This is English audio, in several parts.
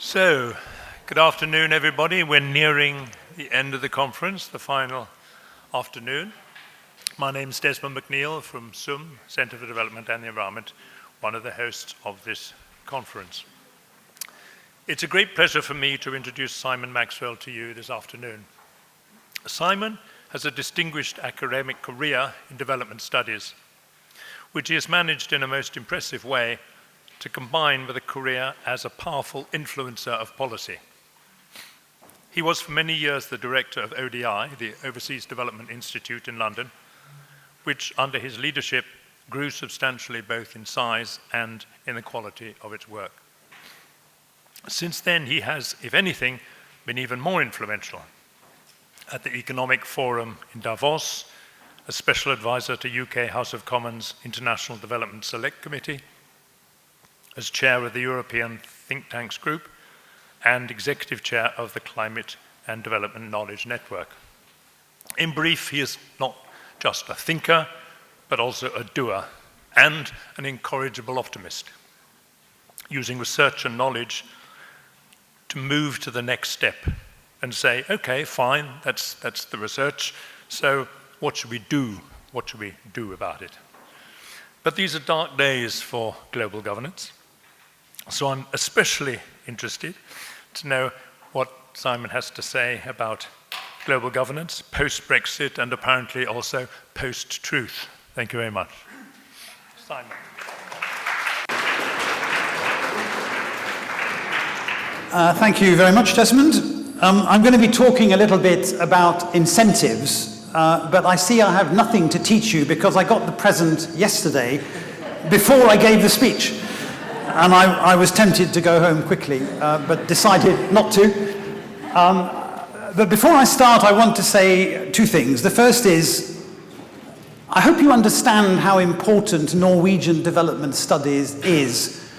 So, good afternoon, everybody. We're nearing the end of the conference, the final afternoon. My name is Desmond McNeil from SUM, Centre for Development and the Environment, one of the hosts of this conference. It's a great pleasure for me to introduce Simon Maxwell to you this afternoon. Simon has a distinguished academic career in development studies, which he has managed in a most impressive way to combine with a career as a powerful influencer of policy. He was for many years the director of ODI, the Overseas Development Institute in London, which under his leadership grew substantially both in size and in the quality of its work. Since then, he has, if anything, been even more influential. At the Economic Forum in Davos, a special advisor to UK House of Commons International Development Select Committee, as chair of the European Think Tanks Group, and executive chair of the Climate and Development Knowledge Network. In brief, he is not just a thinker, but also a doer, and an incorrigible optimist, using research and knowledge to move to the next step and say, okay, fine, that's the research, so what should we do? What should we do about it? But these are dark days for global governance. So I'm especially interested to know what Simon has to say about global governance, post-Brexit, and apparently also post-truth. Thank you very much. Simon. Thank you very much, Desmond. I'm going to be talking a little bit about incentives, but I see I have nothing to teach you because I got the present yesterday before I gave the speech. And I was tempted to go home quickly, but decided not to. But before I start, I want to say two things. The first is, I hope you understand how important Norwegian development studies is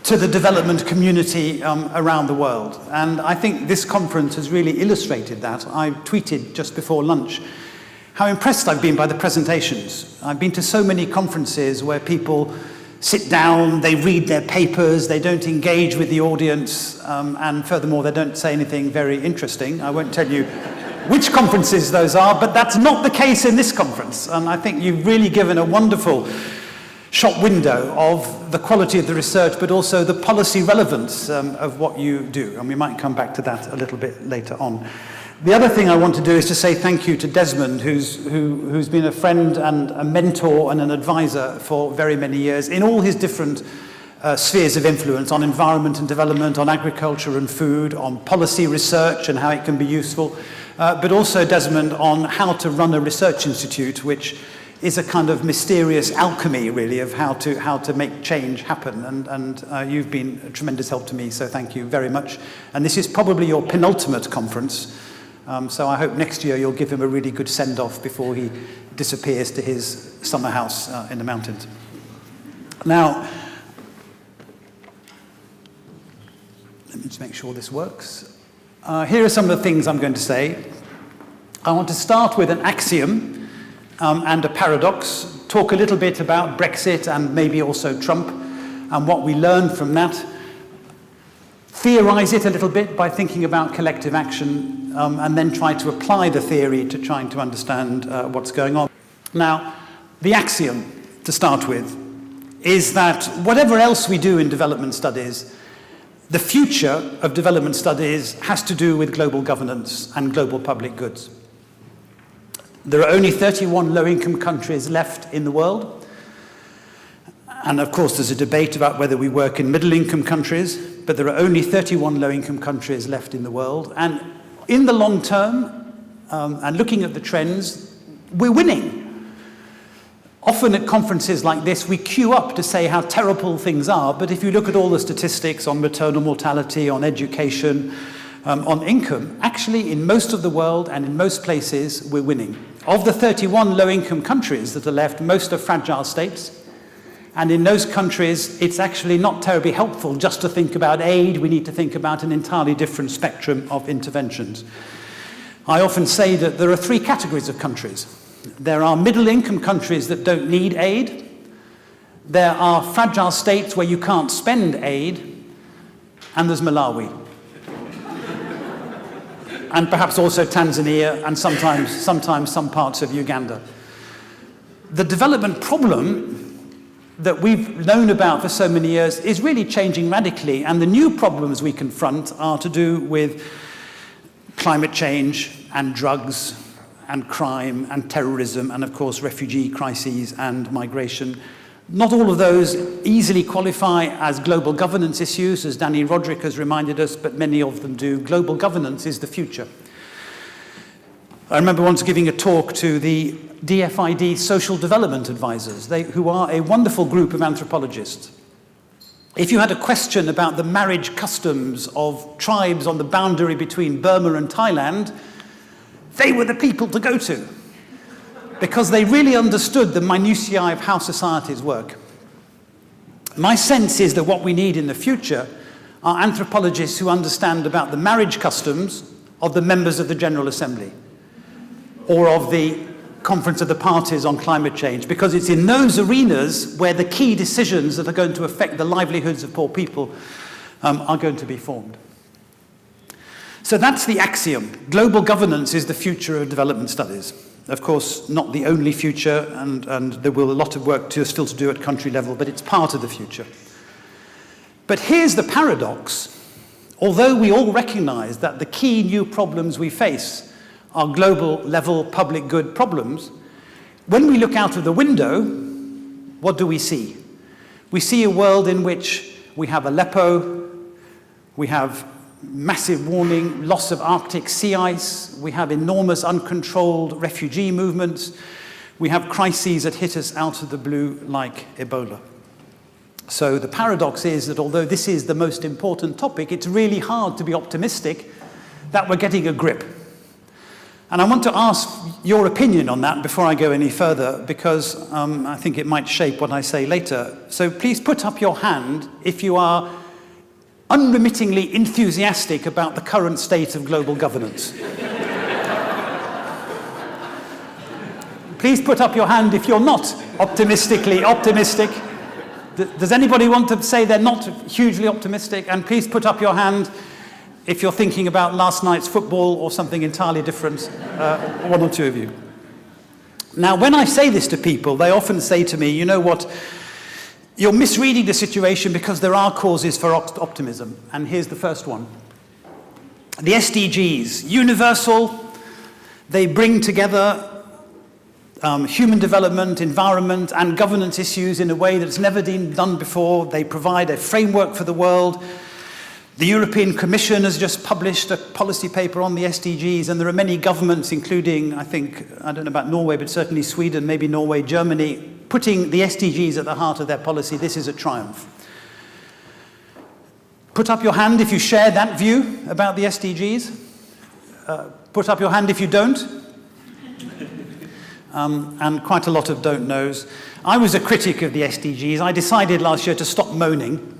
to the development community around the world. And I think this conference has really illustrated that. I tweeted just before lunch how impressed I've been by the presentations. I've been to so many conferences where people sit down, they read their papers, they don't engage with the audience, and furthermore, they don't say anything very interesting. I won't tell you which conferences those are, but that's not the case in this conference. And I think you've really given a wonderful shop window of the quality of the research, but also the policy relevance of what you do. And we might come back to that a little bit later on. The other thing I want to do is to say thank you to Desmond, who's been a friend and a mentor and an advisor for very many years in all his different spheres of influence on environment and development, on agriculture and food, on policy research and how it can be useful, but also Desmond on how to run a research institute, which is a kind of mysterious alchemy, really, of how to make change happen. And you've been a tremendous help to me, so thank you very much. And this is probably your penultimate conference. So I hope next year you'll give him a really good send-off before he disappears to his summer house in the mountains. Now, let me just make sure this works. Here are some of the things I'm going to say. I want to start with an axiom and a paradox, talk a little bit about Brexit and maybe also Trump and what we learned from that, theorize it a little bit by thinking about collective action, and then try to apply the theory to trying to understand what's going on. Now, the axiom, to start with, is that whatever else we do in development studies, the future of development studies has to do with global governance and global public goods. There are only 31 low-income countries left in the world. And of course, there's a debate about whether we work in middle-income countries, but there are only 31 low-income countries left in the world. And in the long term, and looking at the trends, we're winning. Often at conferences like this, we queue up to say how terrible things are, but if you look at all the statistics on maternal mortality, on education, on income, actually in most of the world and in most places, we're winning. Of the 31 low-income countries that are left, most are fragile states. And in those countries, it's actually not terribly helpful just to think about aid. We need to think about an entirely different spectrum of interventions. I often say that there are three categories of countries. There are middle-income countries that don't need aid. There are fragile states where you can't spend aid. And there's Malawi. and perhaps also Tanzania, and sometimes some parts of Uganda. The development problem that we've known about for so many years is really changing radically, and the new problems we confront are to do with climate change and drugs and crime and terrorism and, of course, refugee crises and migration. Not all of those easily qualify as global governance issues, as Danny Roderick has reminded us, but many of them do. Global governance is the future. I remember once giving a talk to the DFID Social Development Advisors, who are a wonderful group of anthropologists. If you had a question about the marriage customs of tribes on the boundary between Burma and Thailand, they were the people to go to, because they really understood the minutiae of how societies work. My sense is that what we need in the future are anthropologists who understand about the marriage customs of the members of the General Assembly, or of the Conference of the Parties on Climate Change, because it's in those arenas where the key decisions that are going to affect the livelihoods of poor people are going to be formed. So that's the axiom. Global governance is the future of development studies. Of course, not the only future, and there will be a lot of work still to do at country level, but it's part of the future. But here's the paradox. Although we all recognize that the key new problems we face are global level public good problems, when we look out of the window, what do we see? We see a world in which we have Aleppo, we have massive warming, loss of Arctic sea ice, we have enormous uncontrolled refugee movements, we have crises that hit us out of the blue like Ebola. So the paradox is that although this is the most important topic, it's really hard to be optimistic that we're getting a grip. And I want to ask your opinion on that before I go any further, because I think it might shape what I say later. So please put up your hand if you are unremittingly enthusiastic about the current state of global governance. Please put up your hand if you're not optimistically optimistic. Does anybody want to say they're not hugely optimistic? And please put up your hand if you're thinking about last night's football or something entirely different, one or two of you. Now, when I say this to people, they often say to me, you know what, you're misreading the situation because there are causes for optimism. And here's the first one. The SDGs, universal, they bring together human development, environment, and governance issues in a way that's never been done before. They provide a framework for the world. The European Commission has just published a policy paper on the SDGs, and there are many governments, including, I don't know about Norway, but certainly Sweden, maybe Norway, Germany, putting the SDGs at the heart of their policy. This is a triumph. Put up your hand if you share that view about the SDGs. Put up your hand if you don't. And quite a lot of don't knows. I was a critic of the SDGs. I decided last year to stop moaning.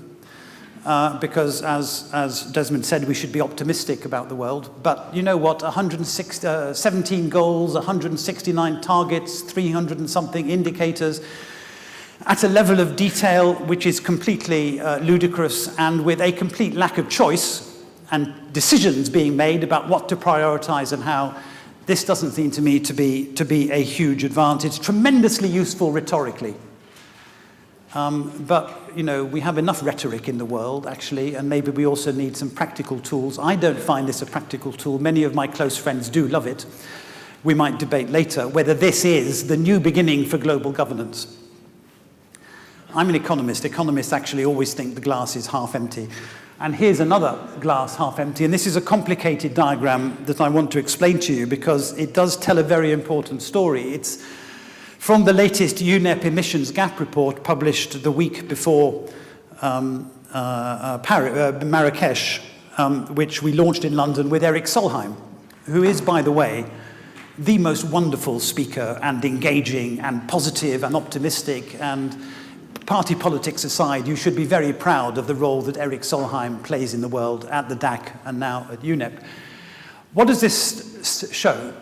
Because, as Desmond said, we should be optimistic about the world. But you know what? 17 goals, 169 targets, 300 and something indicators, at a level of detail which is completely ludicrous, and with a complete lack of choice and decisions being made about what to prioritize and how. This doesn't seem to me to be a huge advance. It's tremendously useful rhetorically. But, you know, we have enough rhetoric in the world, actually, and maybe we also need some practical tools. I don't find this a practical tool. Many of my close friends do love it. We might debate later whether this is the new beginning for global governance. I'm an economist. Economists actually always think the glass is half empty. And here's another glass half empty. And this is a complicated diagram that I want to explain to you because it does tell a very important story. It's from the latest UNEP emissions gap report published the week before Marrakesh, which we launched in London with Erik Solheim, who is, by the way, the most wonderful speaker and engaging and positive and optimistic, and party politics aside, you should be very proud of the role that Erik Solheim plays in the world at the DAC and now at UNEP. What does this show?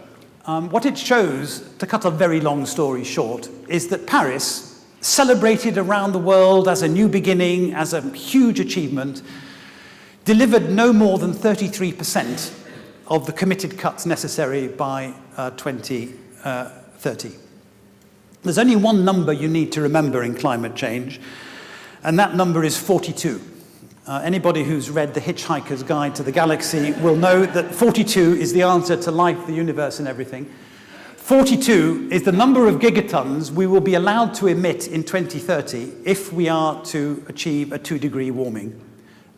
What it shows, to cut a very long story short, is that Paris, celebrated around the world as a new beginning, as a huge achievement, delivered no more than 33% of the committed cuts necessary by 2030. There's only one number you need to remember in climate change, and that number is 42. Anybody who's read The Hitchhiker's Guide to the Galaxy will know that 42 is the answer to life, the universe, and everything. 42 is the number of gigatons we will be allowed to emit in 2030 if we are to achieve a 2-degree warming.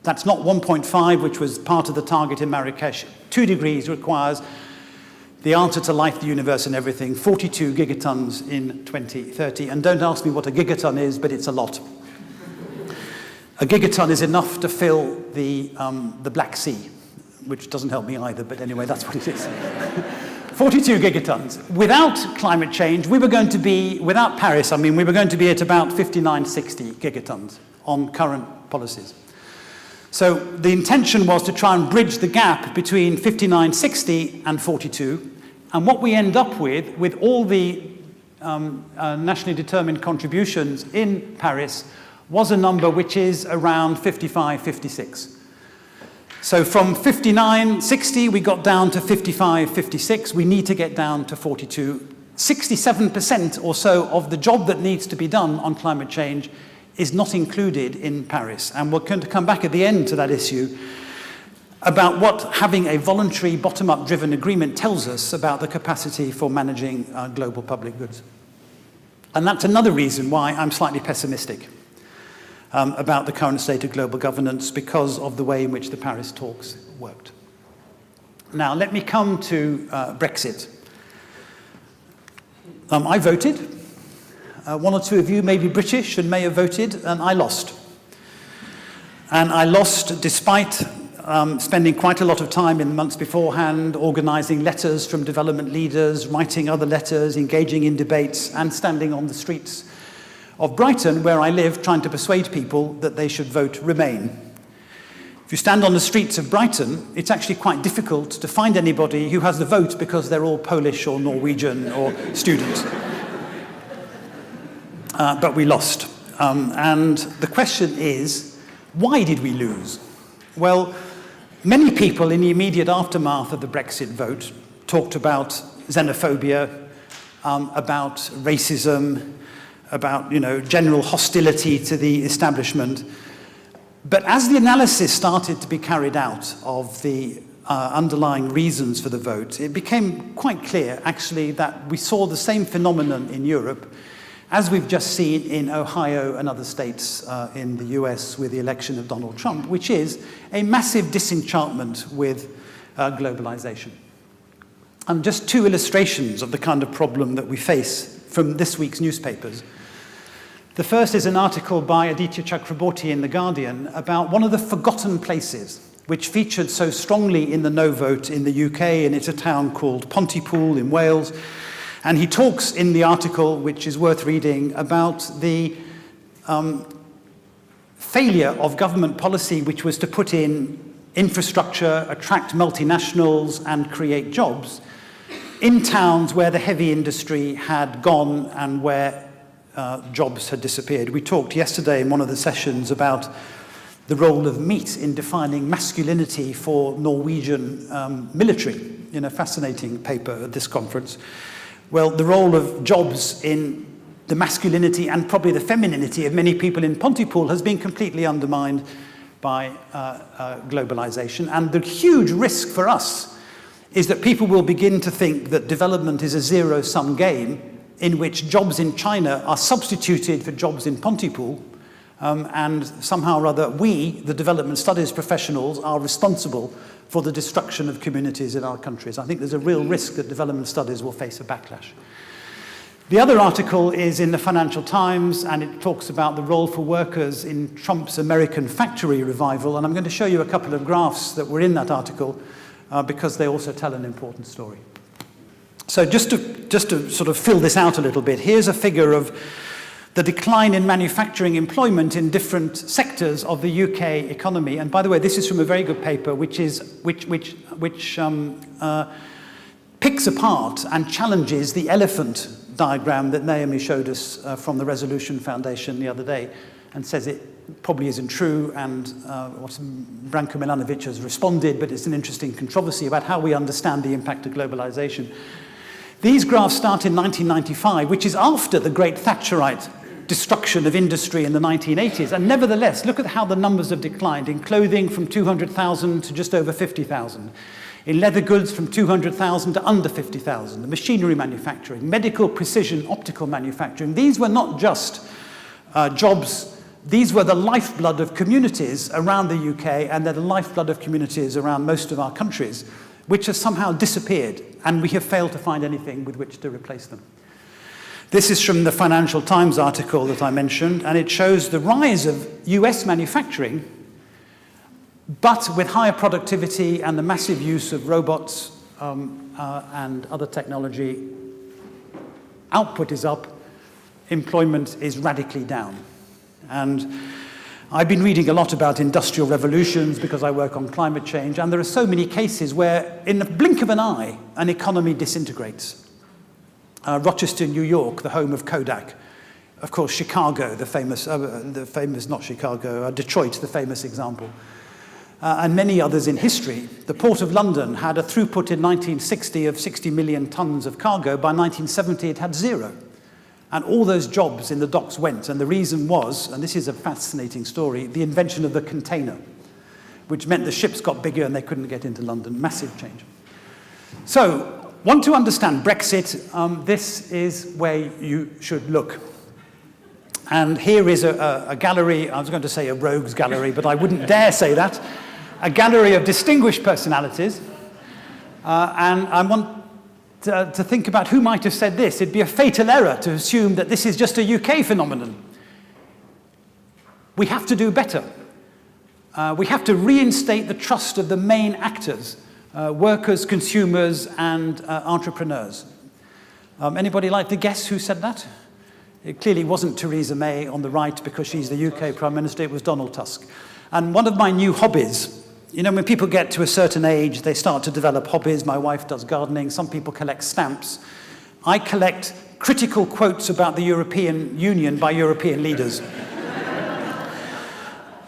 That's not 1.5, which was part of the target in Marrakesh. 2 degrees requires the answer to life, the universe, and everything, 42 gigatons in 2030. And don't ask me what a gigaton is, but it's a lot. A gigaton is enough to fill the Black Sea, which doesn't help me either, but anyway, that's what it is. 42 gigatons. Without climate change, we were going to be, without Paris, we were going to be at about 59, 60 gigatons on current policies. So the intention was to try and bridge the gap between 59, 60 and 42. And what we end up with all the nationally determined contributions in Paris, was a number which is around 55, 56. So from 59, 60, we got down to 55, 56. We need to get down to 42. 67% or so of the job that needs to be done on climate change is not included in Paris. And we're going to come back at the end to that issue about what having a voluntary bottom-up driven agreement tells us about the capacity for managing global public goods. And that's another reason why I'm slightly pessimistic about the current state of global governance, because of the way in which the Paris talks worked. Now, let me come to Brexit. I voted. One or two of you may be British and may have voted, and I lost. And I lost despite spending quite a lot of time in the months beforehand, organising letters from development leaders, writing other letters, engaging in debates, and standing on the streets of Brighton, where I live, trying to persuade people that they should vote Remain. If you stand on the streets of Brighton, it's actually quite difficult to find anybody who has the vote because they're all Polish or Norwegian or students. But we lost. And the question is, why did we lose? Well, many people in the immediate aftermath of the Brexit vote talked about xenophobia, about racism, about general hostility to the establishment. But as the analysis started to be carried out of the underlying reasons for the vote, it became quite clear, actually, that we saw the same phenomenon in Europe as we've just seen in Ohio and other states in the US with the election of Donald Trump, which is a massive disenchantment with globalization. And just two illustrations of the kind of problem that we face from this week's newspapers. The first is an article by Aditya Chakraborty in The Guardian about one of the forgotten places which featured so strongly in the no vote in the UK, and it's a town called Pontypool in Wales. And he talks in the article, which is worth reading, about the failure of government policy which was to put in infrastructure, attract multinationals, and create jobs in towns where the heavy industry had gone and where jobs had disappeared. We talked yesterday in one of the sessions about the role of meat in defining masculinity for Norwegian military, in a fascinating paper at this conference. Well, the role of jobs in the masculinity and probably the femininity of many people in Pontypool has been completely undermined by globalization. And the huge risk for us is that people will begin to think that development is a zero-sum game in which jobs in China are substituted for jobs in Pontypool, and somehow or other we, the development studies professionals, are responsible for the destruction of communities in our countries. I think there's a real risk that development studies will face a backlash. The other article is in the Financial Times, and it talks about the role for workers in Trump's American factory revival, and I'm going to show you a couple of graphs that were in that article because they also tell an important story. So just to sort of fill this out a little bit, here's a figure of the decline in manufacturing employment in different sectors of the UK economy. And by the way, this is from a very good paper which picks apart and challenges the elephant diagram that Naomi showed us from the Resolution Foundation the other day. and says it probably isn't true, and Branko Milanovic has responded, but it's an interesting controversy about how we understand the impact of globalization. These graphs start in 1995, which is after the great Thatcherite destruction of industry in the 1980s, and nevertheless, look at how the numbers have declined. In clothing, from 200,000 to just over 50,000. In leather goods, from 200,000 to under 50,000. The machinery manufacturing, medical precision, optical manufacturing. These were not just jobs. These were the lifeblood of communities around the UK, and they're the lifeblood of communities around most of our countries, which has somehow disappeared, and we have failed to find anything with which to replace them. This is from the Financial Times article that I mentioned, and it shows the rise of US manufacturing, but with higher productivity and the massive use of robots and other technology. Output is up, employment is radically down. And I've been reading a lot about industrial revolutions because I work on climate change, and there are so many cases where, in the blink of an eye, an economy disintegrates. Rochester, New York, the home of Kodak. Of course, Chicago, not Chicago, Detroit, the famous example. And many others in history. The Port of London had a throughput in 1960 of 60 million tons of cargo. By 1970, it had 0. And all those jobs in the docks went. And the reason was, and this is a fascinating story, the invention of the container, which meant the ships got bigger and they couldn't get into London. Massive change. So, want to understand Brexit, this is where you should look. And here is a gallery, I was going to say a rogues gallery, but I wouldn't dare say that. A gallery of distinguished personalities. And I want to think about who might have said this. It'd be a fatal error to assume that this is just a UK phenomenon. We have to do better. We have to reinstate the trust of the main actors, workers, consumers, and entrepreneurs. Anybody like to guess who said that? It clearly wasn't Theresa May on the right because she's the UK Prime Minister, it was Donald Tusk. And one of my new hobbies, you know, when people get to a certain age, they start to develop hobbies. My wife does gardening, some people collect stamps. I collect critical quotes about the European Union by European leaders.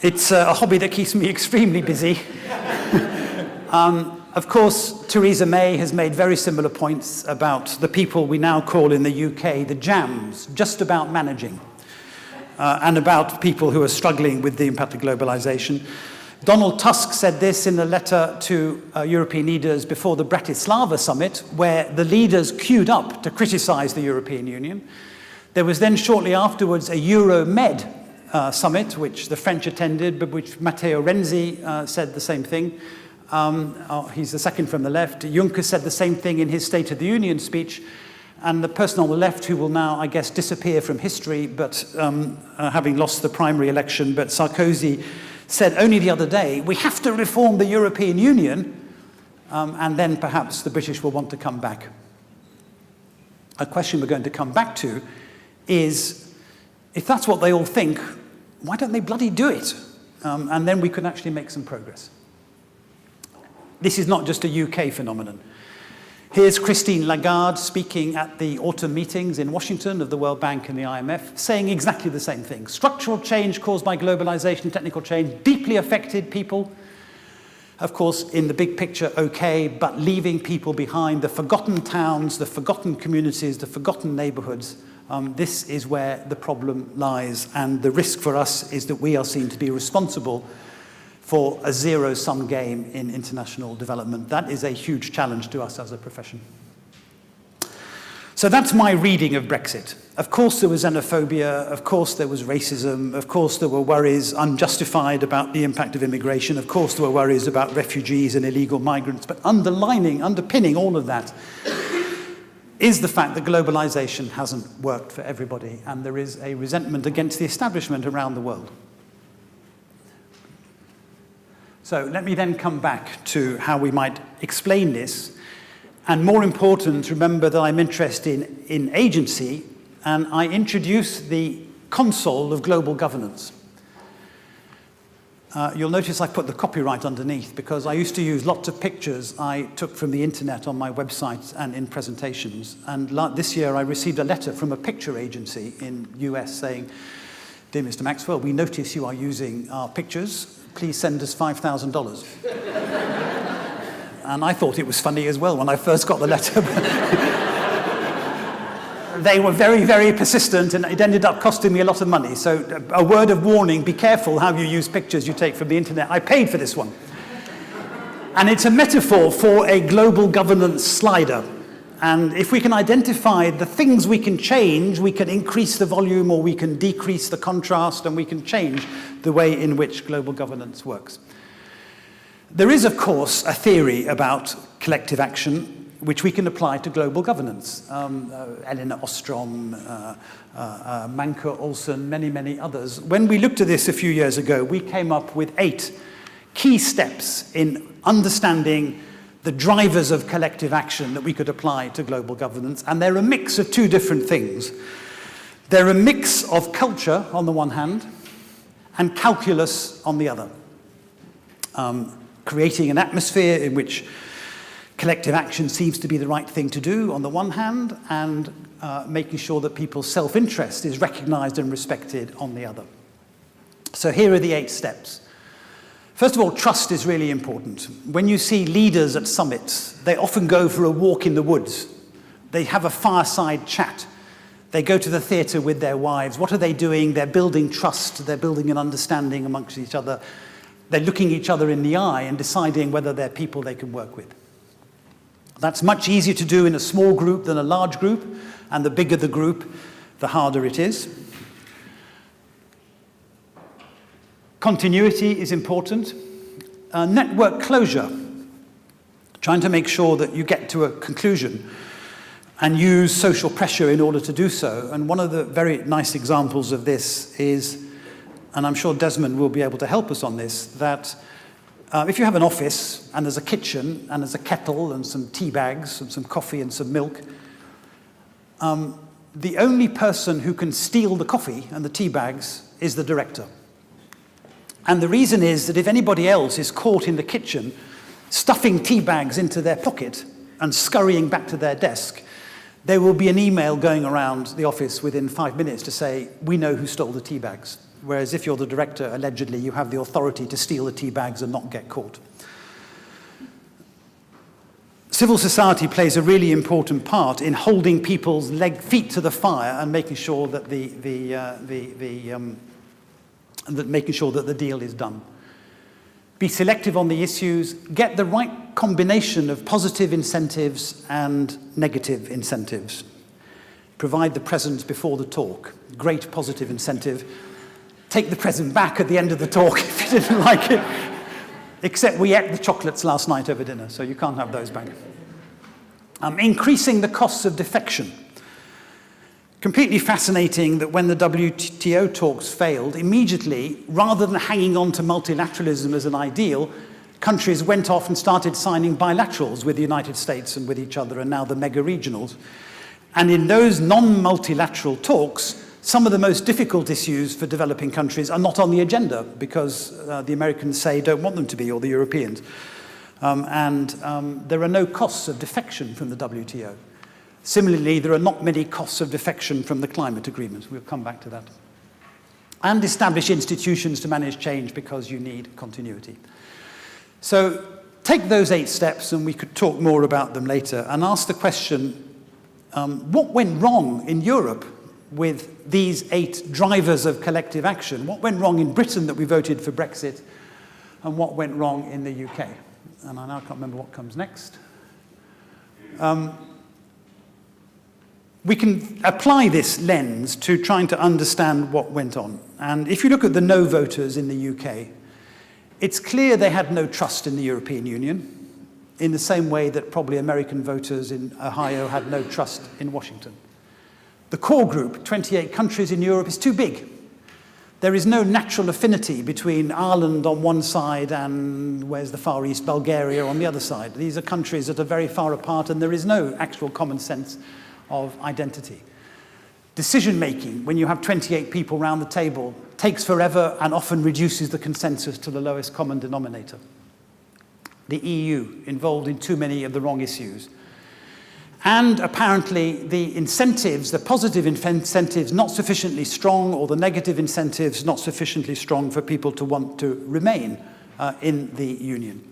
It's a hobby that keeps me extremely busy. Of course, Theresa May has made very similar points about the people we now call in the UK the jams, just about managing, and about people who are struggling with the impact of globalization. Donald Tusk said this in a letter to European leaders before the Bratislava summit, where the leaders queued up to criticize the European Union. There was then shortly afterwards a Euromed summit, which the French attended, but which Matteo Renzi said the same thing. He's the second from the left. Juncker said the same thing in his State of the Union speech. And the person on the left, who will now, I guess, disappear from history, but having lost the primary election, but Sarkozy said only the other day, we have to reform the European Union, and then perhaps the British will want to come back. A question we're going to come back to is, if that's what they all think, why don't they bloody do it? And then we could actually make some progress. This is not just a UK phenomenon. Here's Christine Lagarde speaking at the autumn meetings in Washington of the World Bank and the IMF, saying exactly the same thing. Structural change caused by globalization, technical change, deeply affected people. Of course, in the big picture, okay, but leaving people behind, the forgotten towns, the forgotten communities, the forgotten neighborhoods. This is where the problem lies, and the risk for us is that we are seen to be responsible for a zero-sum game in international development. That is a huge challenge to us as a profession. So that's my reading of Brexit. Of course there was xenophobia, of course there was racism, of course there were worries unjustified about the impact of immigration, of course there were worries about refugees and illegal migrants, but underpinning all of that is the fact that globalization hasn't worked for everybody, and there is a resentment against the establishment around the world. So let me then come back to how we might explain this. And more important, remember that I'm interested in agency, and I introduce the console of global governance. You'll notice I put the copyright underneath because I used to use lots of pictures I took from the internet on my website and in presentations. And this year I received a letter from a picture agency in the US saying, Dear Mr. Maxwell, we notice you are using our pictures. Please send us $5,000. And I thought it was funny as well when I first got the letter. They were very, very persistent, and it ended up costing me a lot of money. So a word of warning, be careful how you use pictures you take from the internet. I paid for this one. And it's a metaphor for a global governance slider. And if we can identify the things we can change, we can increase the volume or we can decrease the contrast, and we can change the way in which global governance works. There is, of course, a theory about collective action which we can apply to global governance. Elinor Ostrom, Manke Olsen, many, many others. When we looked at this a few years ago, we came up with 8 key steps in understanding the drivers of collective action that we could apply to global governance, and they're a mix of 2 different things. They're a mix of culture on the one hand and calculus on the other. Creating an atmosphere in which collective action seems to be the right thing to do on the one hand, and making sure that people's self-interest is recognized and respected on the other. So here are the 8 steps. First of all, trust is really important. When you see leaders at summits, they often go for a walk in the woods. They have a fireside chat. They go to the theatre with their wives. What are they doing? They're building trust. They're building an understanding amongst each other. They're looking each other in the eye and deciding whether they're people they can work with. That's much easier to do in a small group than a large group, and the bigger the group, the harder it is. Continuity is important. Network closure, trying to make sure that you get to a conclusion and use social pressure in order to do so. And one of the very nice examples of this is, and I'm sure Desmond will be able to help us on this, that if you have an office and there's a kitchen and there's a kettle and some tea bags and some coffee and some milk, the only person who can steal the coffee and the tea bags is the director. And the reason is that if anybody else is caught in the kitchen stuffing tea bags into their pocket and scurrying back to their desk, there will be an email going around the office within 5 minutes to say, we know who stole the tea bags. Whereas if you're the director, allegedly, you have the authority to steal the tea bags and not get caught. Civil society plays a really important part in holding people's feet to the fire and making sure that making sure that the deal is done. Be selective on the issues, get the right combination of positive incentives and negative incentives. Provide the present before the talk. Great positive incentive. Take the present back at the end of the talk if you didn't like it. Except we ate the chocolates last night over dinner, so you can't have those back. Increasing the costs of defection. Completely fascinating that when the WTO talks failed, immediately, rather than hanging on to multilateralism as an ideal, countries went off and started signing bilaterals with the United States and with each other, and now the mega-regionals. And in those non-multilateral talks, some of the most difficult issues for developing countries are not on the agenda because the Americans say don't want them to be, or the Europeans. There are no costs of defection from the WTO. Similarly, there are not many costs of defection from the climate agreement. We'll come back to that. And establish institutions to manage change because you need continuity. So take those 8 steps, and we could talk more about them later, and ask the question, what went wrong in Europe with these 8 drivers of collective action? What went wrong in Britain that we voted for Brexit, and what went wrong in the UK? And I now can't remember what comes next. We can apply this lens to trying to understand what went on. And if you look at the no voters in the UK, it's clear they had no trust in the European Union, in the same way that probably American voters in Ohio had no trust in Washington. The core group, 28 countries in Europe, is too big. There is no natural affinity between Ireland on one side and, where's the Far East, Bulgaria on the other side. These are countries that are very far apart, and there is no actual common sense of identity. Decision-making, when you have 28 people around the table, takes forever and often reduces the consensus to the lowest common denominator. The EU, involved in too many of the wrong issues. And apparently the incentives, the positive incentives, not sufficiently strong, or the negative incentives not sufficiently strong for people to want to remain in the Union.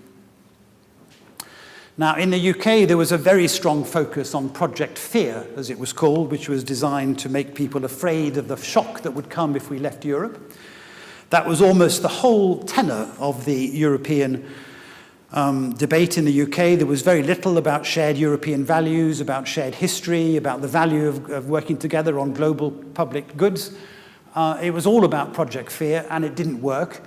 Now, in the UK, there was a very strong focus on Project Fear, as it was called, which was designed to make people afraid of the shock that would come if we left Europe. That was almost the whole tenor of the European debate in the UK. There was very little about shared European values, about shared history, about the value of working together on global public goods. It was all about Project Fear, and it didn't work.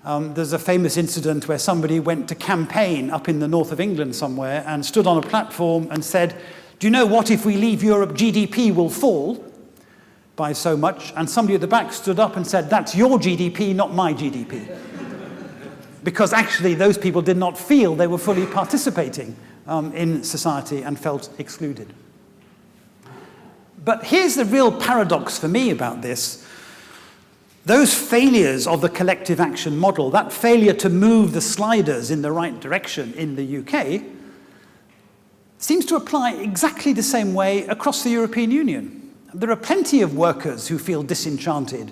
There's a famous incident where somebody went to campaign up in the north of England somewhere and stood on a platform and said, do you know what, if we leave Europe, GDP will fall by so much? And somebody at the back stood up and said, that's your GDP, not my GDP. Because actually those people did not feel they were fully participating in society and felt excluded. But here's the real paradox for me about this. Those failures of the collective action model, that failure to move the sliders in the right direction in the UK, seems to apply exactly the same way across the European Union. There are plenty of workers who feel disenchanted,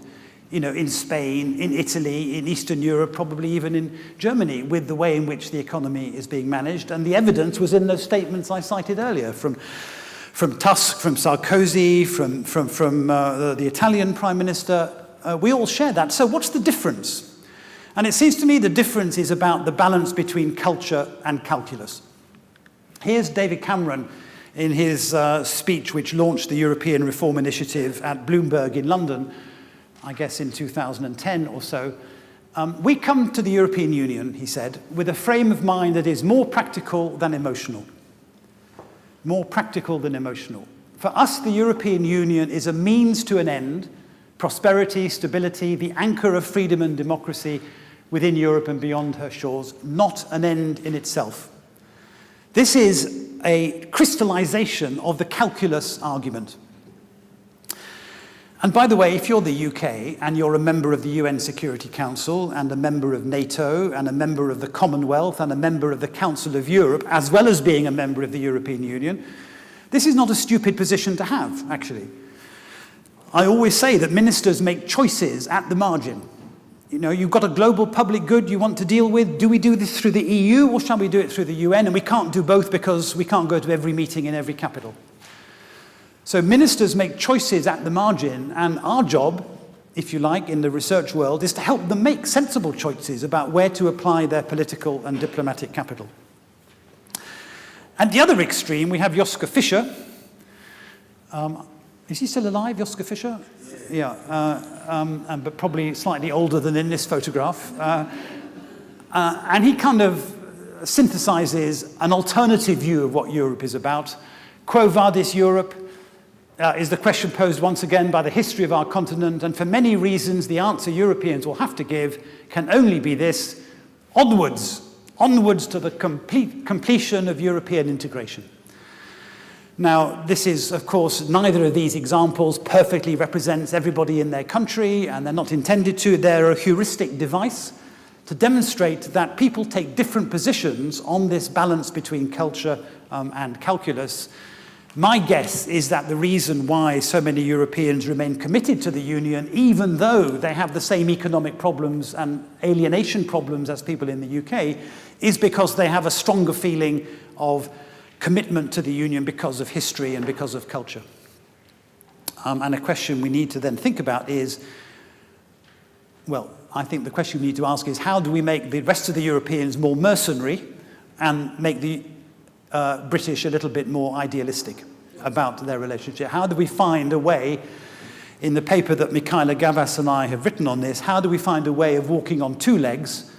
in Spain, in Italy, in Eastern Europe, probably even in Germany, with the way in which the economy is being managed. And the evidence was in those statements I cited earlier, from Tusk, from Sarkozy, from the Italian Prime Minister. We all share that. So what's the difference? And it seems to me the difference is about the balance between culture and calculus. Here's David Cameron in his speech which launched the European Reform Initiative at Bloomberg in London, I guess in 2010 or so. We come to the European Union, he said, with a frame of mind that is more practical than emotional. More practical than emotional. For us, the European Union is a means to an end. Prosperity, stability, the anchor of freedom and democracy within Europe and beyond her shores, not an end in itself. This is a crystallization of the calculus argument. And by the way, if you're the UK and you're a member of the UN Security Council and a member of NATO and a member of the Commonwealth and a member of the Council of Europe, as well as being a member of the European Union, this is not a stupid position to have, actually. I always say that ministers make choices at the margin. You've got a global public good you want to deal with. Do we do this through the EU or shall we do it through the UN? And we can't do both because we can't go to every meeting in every capital. So ministers make choices at the margin, and our job, if you like, in the research world, is to help them make sensible choices about where to apply their political and diplomatic capital. At the other extreme, we have Joschka Fischer. Is he still alive, Joschka Fischer? Yeah, but probably slightly older than in this photograph. And he kind of synthesizes an alternative view of what Europe is about. Quo vadis Europe is the question posed once again by the history of our continent, and for many reasons the answer Europeans will have to give can only be this: onwards to the completion of European integration. Now, this is, of course, neither of these examples perfectly represents everybody in their country, and they're not intended to. They're a heuristic device to demonstrate that people take different positions on this balance between culture and calculus. My guess is that the reason why so many Europeans remain committed to the Union, even though they have the same economic problems and alienation problems as people in the UK, is because they have a stronger feeling of commitment to the Union because of history and because of culture. And a question we need to then think about is, well, I think the question we need to ask is, how do we make the rest of the Europeans more mercenary and make the British a little bit more idealistic about their relationship? How do we find a way, in the paper that Michaela Gavas and I have written on this, how do we find a way of walking on two legs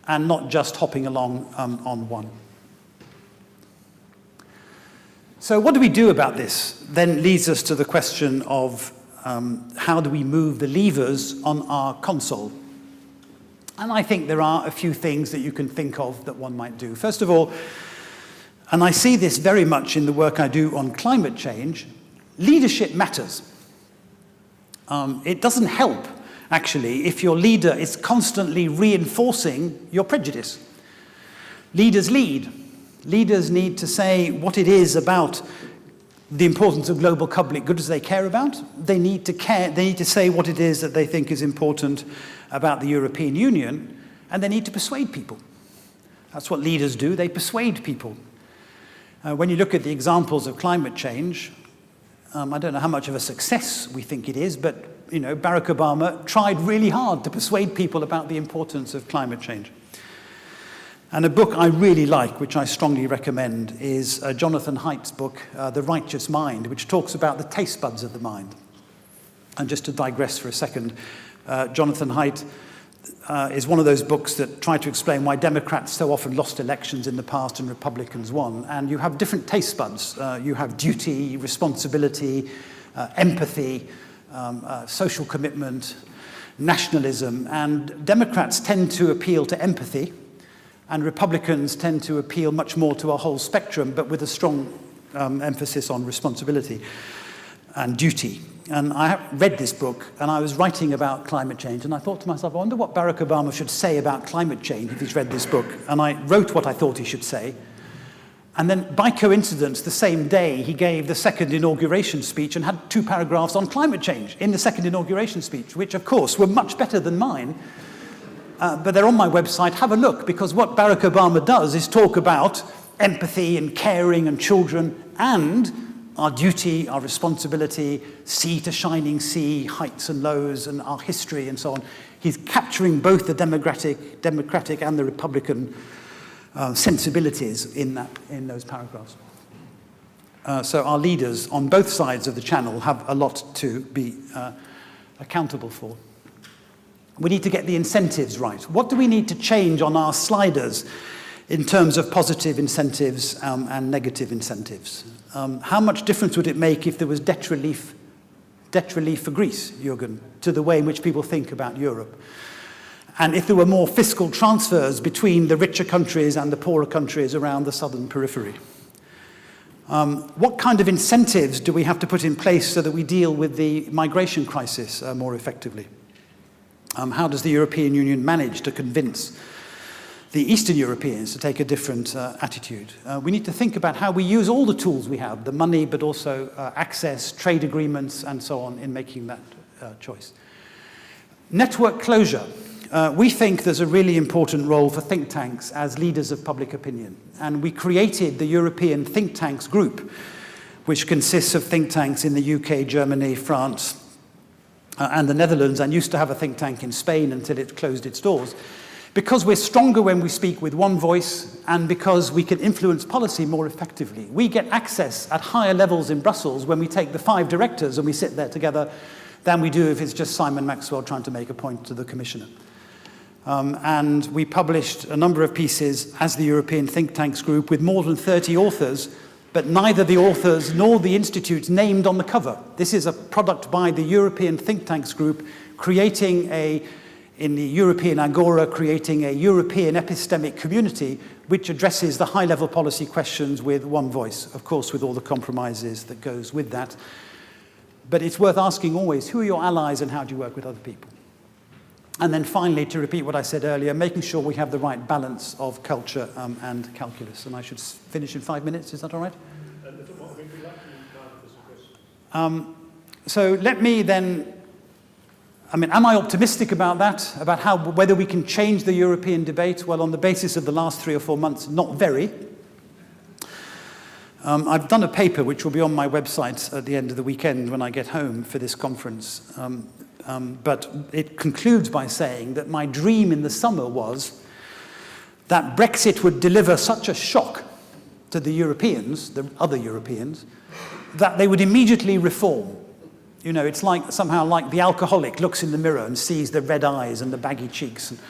and not just hopping along on one? So what do we do about this? Then leads us to the question of how do we move the levers on our console? And I think there are a few things that you can think of that one might do. First of all, and I see this very much in the work I do on climate change, leadership matters. It doesn't help, actually, if your leader is constantly reinforcing your prejudice. Leaders lead. Leaders need to say what it is about the importance of global public goods they care about. They need to say what it is that they think is important about the European Union, and they need to persuade people. That's what leaders do, they persuade people. When you look at the examples of climate change, I don't know how much of a success we think it is, but Barack Obama tried really hard to persuade people about the importance of climate change. And a book I really like, which I strongly recommend, is Jonathan Haidt's book, The Righteous Mind, which talks about the taste buds of the mind. And just to digress for a second, Jonathan Haidt is one of those books that try to explain why Democrats so often lost elections in the past and Republicans won. And you have different taste buds. You have duty, responsibility, empathy, social commitment, nationalism. And Democrats tend to appeal to empathy, and Republicans tend to appeal much more to a whole spectrum, but with a strong emphasis on responsibility and duty. And I read this book, and I was writing about climate change, and I thought to myself, I wonder what Barack Obama should say about climate change if he's read this book. And I wrote what I thought he should say. And then, by coincidence, the same day, he gave the second inauguration speech and had 2 paragraphs on climate change in the second inauguration speech, which, of course, were much better than mine. But they're on my website. Have a look, because what Barack Obama does is talk about empathy and caring and children and our duty, our responsibility, sea to shining sea, heights and lows, and our history and so on. He's capturing both the Democratic and the Republican sensibilities in those paragraphs. So our leaders on both sides of the channel have a lot to be accountable for. We need to get the incentives right. What do we need to change on our sliders in terms of positive incentives and negative incentives? How much difference would it make if there was debt relief for Greece, Jürgen, to the way in which people think about Europe? And if there were more fiscal transfers between the richer countries and the poorer countries around the southern periphery? What kind of incentives do we have to put in place so that we deal with the migration crisis more effectively? How does the European Union manage to convince the Eastern Europeans to take a different attitude? We need to think about how we use all the tools we have, the money, but also access, trade agreements, and so on, in making that choice. Network closure. We think there's a really important role for think tanks as leaders of public opinion. And we created the European Think Tanks Group, which consists of think tanks in the UK, Germany, France, and the Netherlands, and used to have a think tank in Spain until it closed its doors. Because we're stronger when we speak with one voice, and because we can influence policy more effectively. We get access at higher levels in Brussels when we take the 5 directors and we sit there together than we do if it's just Simon Maxwell trying to make a point to the commissioner. And we published a number of pieces as the European Think Tanks Group with more than 30 authors, but neither the authors nor the institutes named on the cover. This is a product by the European Think Tanks Group, in the European Agora, creating a European epistemic community which addresses the high-level policy questions with one voice, of course, with all the compromises that goes with that. But it's worth asking always, who are your allies and how do you work with other people? And then finally, to repeat what I said earlier, making sure we have the right balance of culture and calculus. And I should finish in 5 minutes, is that all right? So let me then, am I optimistic about that? About whether we can change the European debate? Well, on the basis of the last 3 or 4 months, not very. I've done a paper which will be on my website at the end of the weekend when I get home for this conference. But it concludes by saying that my dream in the summer was that Brexit would deliver such a shock to the Europeans, the other Europeans, that they would immediately reform. You know, it's somehow like the alcoholic looks in the mirror and sees the red eyes and the baggy cheeks and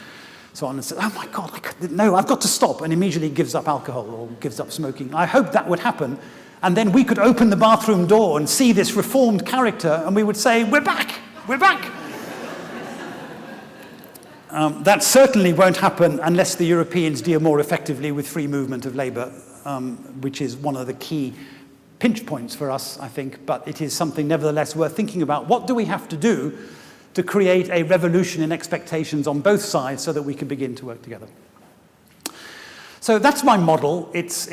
so on and says, oh my God, I've got to stop, and immediately gives up alcohol or gives up smoking. I hope that would happen, and then we could open the bathroom door and see this reformed character, and we would say, we're back, we're back. That certainly won't happen unless the Europeans deal more effectively with free movement of labour, which is one of the key pinch points for us, I think, but it is something nevertheless worth thinking about. What do we have to do to create a revolution in expectations on both sides so that we can begin to work together? So that's my model. It's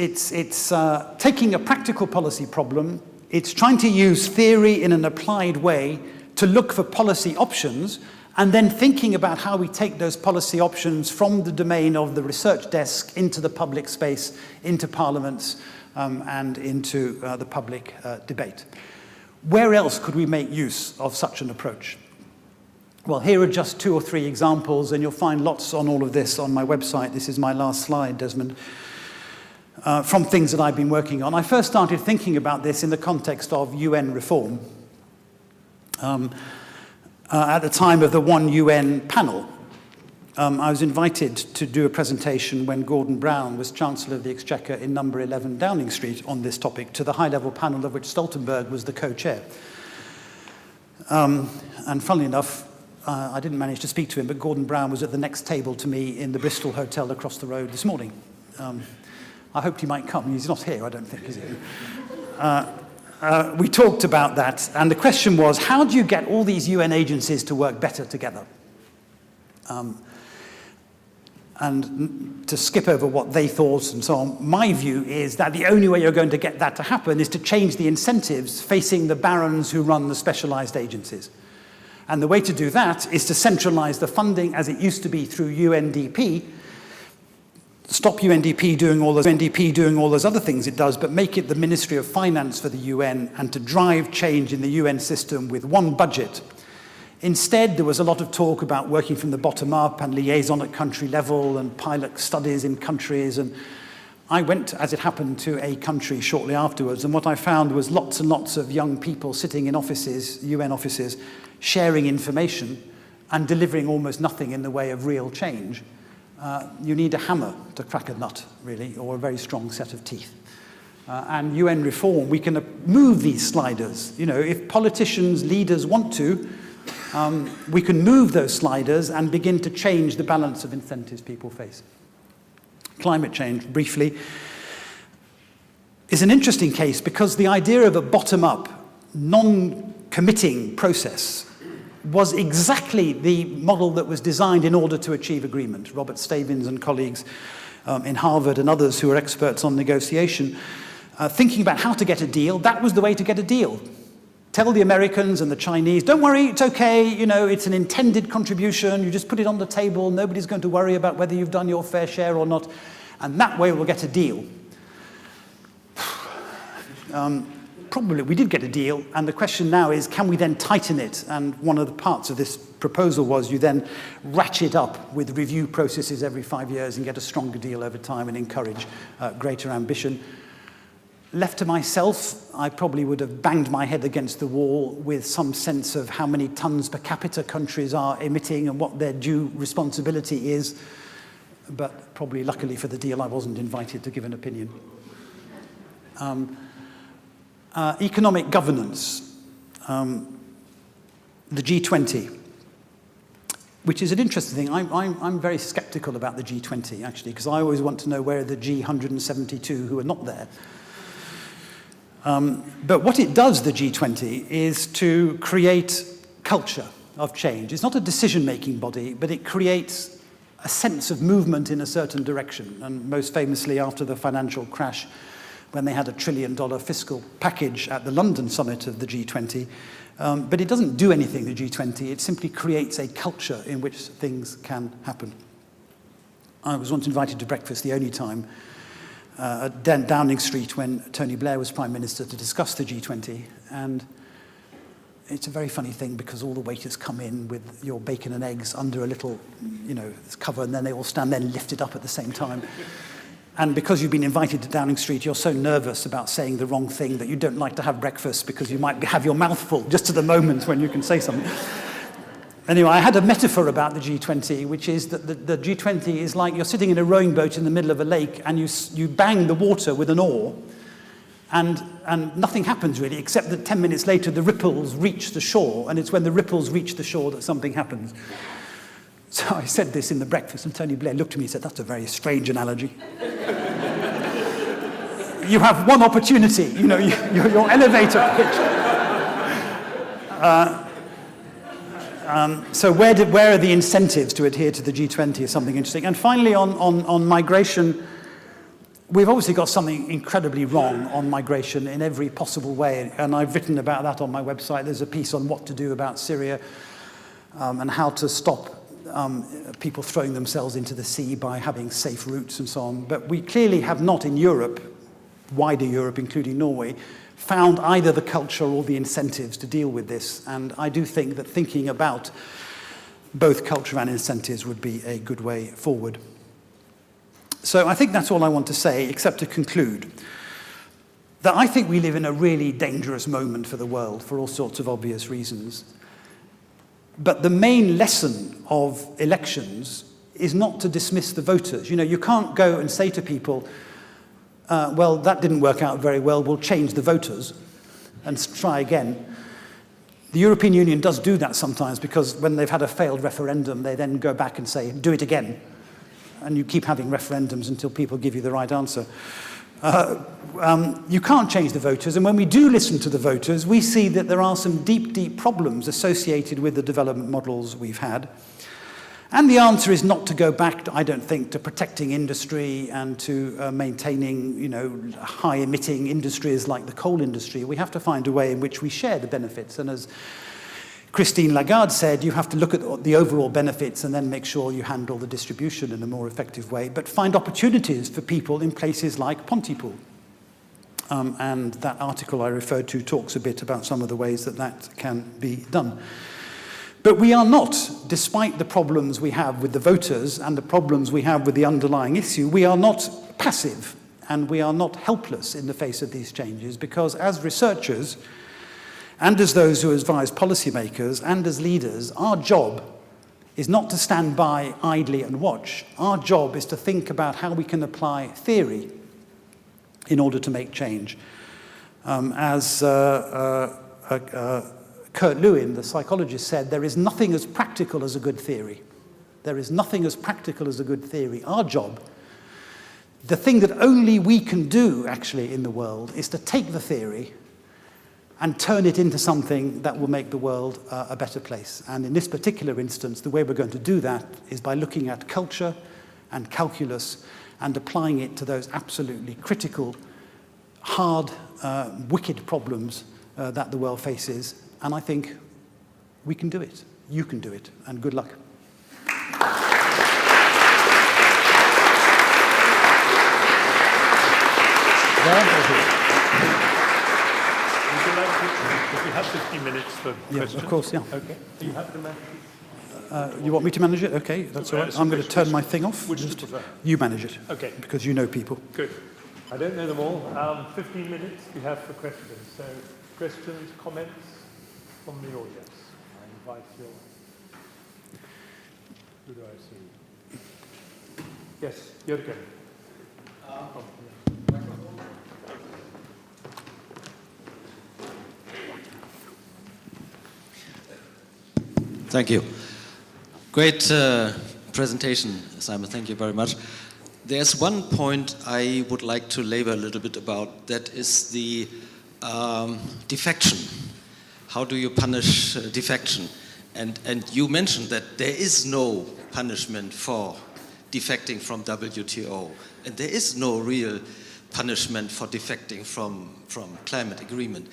taking a practical policy problem, It's trying to use theory in an applied way to look for policy options, and then thinking about how we take those policy options from the domain of the research desk into the public space, into parliaments, and into the public debate. Where else could we make use of such an approach? Well, here are just 2 or 3 examples, and you'll find lots on all of this on my website. This is my last slide, Desmond, from things that I've been working on. I first started thinking about this in the context of UN reform. At the time of the One UN panel, I was invited to do a presentation when Gordon Brown was Chancellor of the Exchequer in number 11 Downing Street on this topic, to the high-level panel of which Stoltenberg was the co-chair. And funnily enough, I didn't manage to speak to him, but Gordon Brown was at the next table to me in the Bristol Hotel across the road this morning. I hoped he might come. He's not here, I don't think, is he? We talked about that, and the question was, how do you get all these UN agencies to work better together? And to skip over what they thought and so on, my view is that the only way you're going to get that to happen is to change the incentives facing the barons who run the specialized agencies. And the way to do that is to centralize the funding as it used to be through UNDP, stop UNDP doing all those other things it does, but make it the Ministry of Finance for the UN, and to drive change in the UN system with one budget. Instead, there was a lot of talk about working from the bottom up and liaison at country level and pilot studies in countries. And I went, as it happened, to a country shortly afterwards, and what I found was lots and lots of young people sitting in offices, UN offices, sharing information and delivering almost nothing in the way of real change. You need a hammer to crack a nut, really, or a very strong set of teeth. And UN reform, we can move these sliders. You know, if politicians, leaders want to, we can move those sliders and begin to change the balance of incentives people face. Climate change, briefly, is an interesting case because the idea of a bottom-up, non-committing process was exactly the model that was designed in order to achieve agreement. Robert Stavins and colleagues in Harvard and others who are experts on negotiation, thinking about how to get a deal, that was the way to get a deal. Tell the Americans and the Chinese, don't worry, it's okay, you know, it's an intended contribution, you just put it on the table, nobody's going to worry about whether you've done your fair share or not, and that way we'll get a deal. Probably we did get a deal, and the question now is, can we then tighten it? And one of the parts of this proposal was you then ratchet up with review processes every 5 years and get a stronger deal over time and encourage greater ambition. Left to myself, I probably would have banged my head against the wall with some sense of how many tons per capita countries are emitting and what their due responsibility is. But probably, luckily for the deal, I wasn't invited to give an opinion. Economic governance, the G20, which is an interesting thing. I'm very skeptical about the G20, actually, because I always want to know where are the G172 who are not there. But what it does, the G20, is to create culture of change. It's not a decision-making body, but it creates a sense of movement in a certain direction. And most famously, after the financial crash, when they had $1 trillion fiscal package at the London summit of the G20. But it doesn't do anything, the G20. It simply creates a culture in which things can happen. I was once invited to breakfast the only time at Downing Street when Tony Blair was Prime Minister to discuss the G20. And it's a very funny thing because all the waiters come in with your bacon and eggs under a little, cover, and then they all stand there and lift it up at the same time. And because you've been invited to Downing Street, you're so nervous about saying the wrong thing that you don't like to have breakfast because you might have your mouth full just at the moment when you can say something. Anyway, I had a metaphor about the G20, which is that the G20 is like you're sitting in a rowing boat in the middle of a lake and you bang the water with an oar and nothing happens really, except that 10 minutes later the ripples reach the shore, and it's when the ripples reach the shore that something happens. So I said this in the breakfast, and Tony Blair looked at me and said, "That's a very strange analogy." You have one opportunity, your elevator pitch. So where are the incentives to adhere to the G20 is something interesting. And finally, on migration, we've obviously got something incredibly wrong on migration in every possible way, and I've written about that on my website. There's a piece on what to do about Syria and how to stop people throwing themselves into the sea by having safe routes and so on. But we clearly have not in Europe, wider Europe, including Norway, found either the culture or the incentives to deal with this. And I do think that thinking about both culture and incentives would be a good way forward. So I think that's all I want to say, except to conclude that I think we live in a really dangerous moment for the world for all sorts of obvious reasons. But the main lesson of elections is not to dismiss the voters. You know, you can't go and say to people, well, that didn't work out very well, we'll change the voters and try again. The European Union does do that sometimes because when they've had a failed referendum, they then go back and say, do it again. And you keep having referendums until people give you the right answer. You can't change the voters, and when we do listen to the voters, we see that there are some deep, deep problems associated with the development models we've had. And the answer is not to go back, I don't think, to protecting industry and to maintaining, you know, high-emitting industries like the coal industry. We have to find a way in which we share the benefits, and as Christine Lagarde said, you have to look at the overall benefits and then make sure you handle the distribution in a more effective way, but find opportunities for people in places like Pontypool. And that article I referred to talks a bit about some of the ways that that can be done. But we are not, despite the problems we have with the voters and the problems we have with the underlying issue, we are not passive and we are not helpless in the face of these changes, because as researchers, and as those who advise policymakers, and as leaders, our job is not to stand by idly and watch. Our job is to think about how we can apply theory in order to make change. As Kurt Lewin, the psychologist, said, there is nothing as practical as a good theory. There is nothing as practical as a good theory. Our job, the thing that only we can do, actually, in the world, is to take the theory and turn it into something that will make the world a better place. And in this particular instance, the way we're going to do that is by looking at culture and calculus and applying it to those absolutely critical, hard, wicked problems that the world faces. And I think we can do it. You can do it. And good luck. If you have 15 minutes for questions. Of course, yeah. Okay. Do you have the manage? You want me to manage it? Okay, that's all right. I'm going to turn my thing off. Which do you prefer? You manage it. Okay. Because you know people. Good. I don't know them all. 15 minutes we have for questions. So questions, comments from the audience. I invite you. Who do I see? Yes, Jürgen. Thank you. Great presentation, Simon. Thank you very much. There's one point I would like to labor a little bit about. That is the defection. How do you punish defection? And you mentioned that there is no punishment for defecting from WTO, and there is no real punishment for defecting from climate agreement.